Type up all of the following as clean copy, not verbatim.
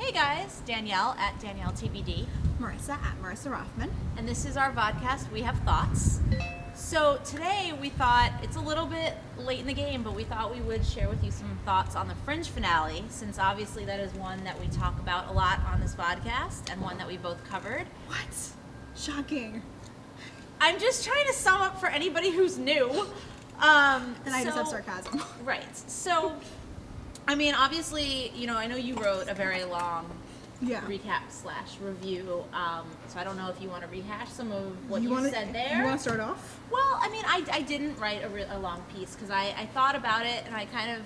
Hey guys, Danielle at Danielle TBD. Marisa at Marisa Rothman. And this is our vodcast, We Have Thoughts. So today we thought, it's a little bit late in the game, but we thought we would share with you some thoughts on the Fringe finale, since obviously that is one that we talk about a lot on this podcast, and one that we both covered. What? Shocking. I'm just trying to sum up for anybody who's new. And I just have sarcasm. Right. So, I mean, obviously, you know, I know you wrote a very long recap / review, so I don't know if you want to rehash some of what you said there. You want to start off? Well, I mean, I didn't write a long piece because I thought about it and I kind of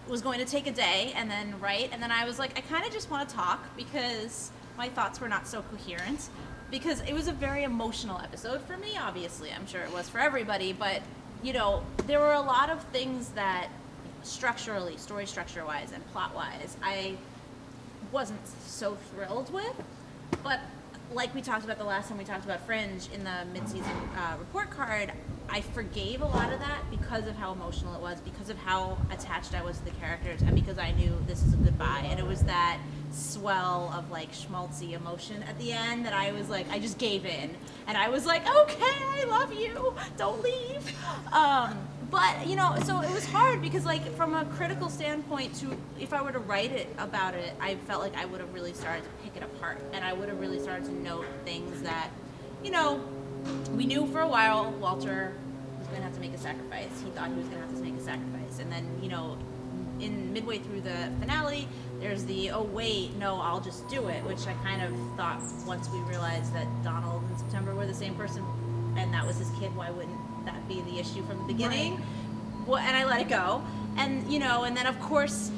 was going to take a day and then write, and then I was like, I kind of just want to talk because my thoughts were not so coherent, because it was a very emotional episode for me, obviously. I'm sure it was for everybody, but, you know, there were a lot of things that structurally, story structure-wise and plot-wise, I wasn't so thrilled with, but like we talked about the last time we talked about Fringe in the mid-season report card, I forgave a lot of that because of how emotional it was, because of how attached I was to the characters, and because I knew this is a goodbye, and it was that swell of like schmaltzy emotion at the end that I was like, I just gave in, and I was like, okay, I love you, don't leave. But, you know, so it was hard because, like, from a critical standpoint, if I were to write about it, I felt like I would have really started to pick it apart, and I would have really started to note things that, you know, we knew for a while Walter was going to have to make a sacrifice. He thought he was going to have to make a sacrifice. And then, you know, in midway through the finale, there's the, oh, wait, no, I'll just do it, which I kind of thought once we realized that Donald and September were the same person and that was his kid, why wouldn't that be the issue from the beginning? Right. Well, and I let it go. And, you know, and then, of course,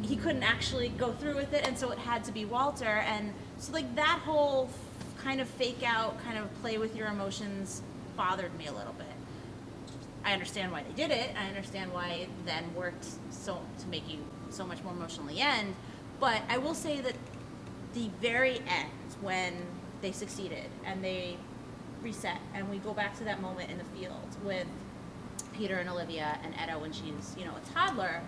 he couldn't actually go through with it, and so it had to be Walter. And so, like, that whole kind of fake out, kind of play with your emotions bothered me a little bit. I understand why they did it. I understand why it then worked so to make you so much more emotionally end. But I will say that the very end, when they succeeded and they reset and we go back to that moment in the field with Peter and Olivia and Etta when she's, you know, a toddler,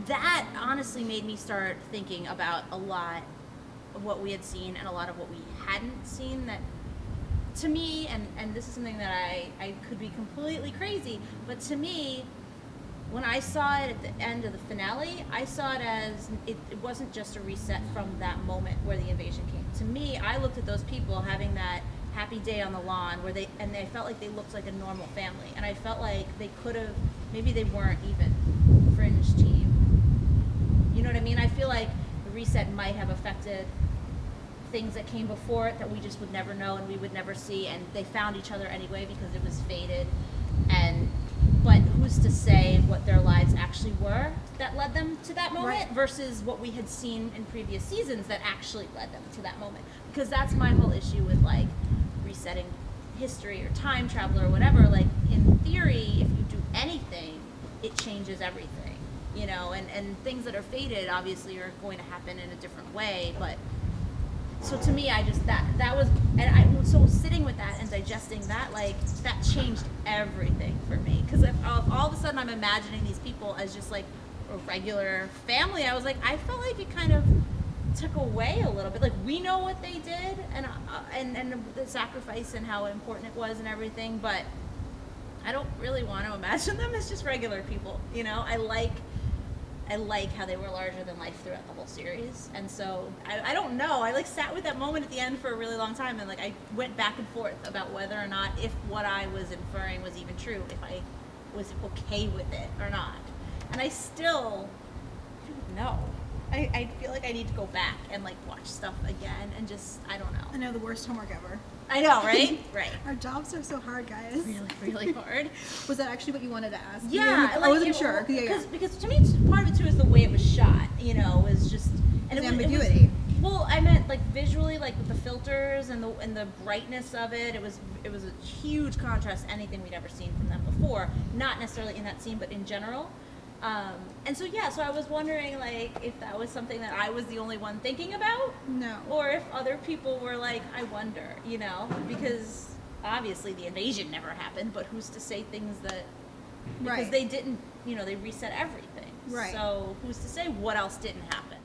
that honestly made me start thinking about a lot of what we had seen and a lot of what we hadn't seen. That to me, and this is something that I could be completely crazy, but to me, when I saw it at the end of the finale, I saw it as it wasn't just a reset from that moment where the invasion came. To me, I looked at those people having that happy day on the lawn where they felt like they looked like a normal family, and I felt like they could have, maybe they weren't even Fringe team. You know what I mean? I feel like the reset might have affected things that came before it that we just would never know and we would never see, and they found each other anyway because it was fated. But who's to say what their lives actually were that led them to that moment, right, versus what we had seen in previous seasons that actually led them to that moment? Because that's my whole issue with, like, resetting history or time travel or whatever. Like, in theory, if you do anything, it changes everything, you know, and things that are fated obviously are going to happen in a different way. But so to me, I just, that was, and so sitting with that and digesting that, like, that changed everything for me. Because if all of a sudden I'm imagining these people as just like a regular family, I was like, I felt like it kind of took away a little bit. Like, we know what they did and the sacrifice and how important it was and everything, but I don't really want to imagine them as just regular people, you know? I like how they were larger than life throughout the whole series, and so I don't know, I like sat with that moment at the end for a really long time, and like I went back and forth about whether or not, if what I was inferring was even true, if I was okay with it or not. And I still don't know. I feel like I need to go back and like watch stuff again and just, I don't know. I know, the worst homework ever. I know, right? Right. Our jobs are so hard, guys. Really, really hard. Was that actually what you wanted to ask? Yeah. I wasn't sure. Because to me, part of it too is the way it was shot, you know, was just, and the ambiguity. Well, I meant like visually, like with the filters and the brightness of it. It was a huge contrast to anything we'd ever seen from them before. Not necessarily in that scene, but in general. And so yeah, so I was wondering, like, if that was something that I was the only one thinking about. No. Or if other people were like, I wonder, you know, because obviously the invasion never happened, but who's to say things that, because they didn't, you know, they reset everything. Right. So who's to say what else didn't happen?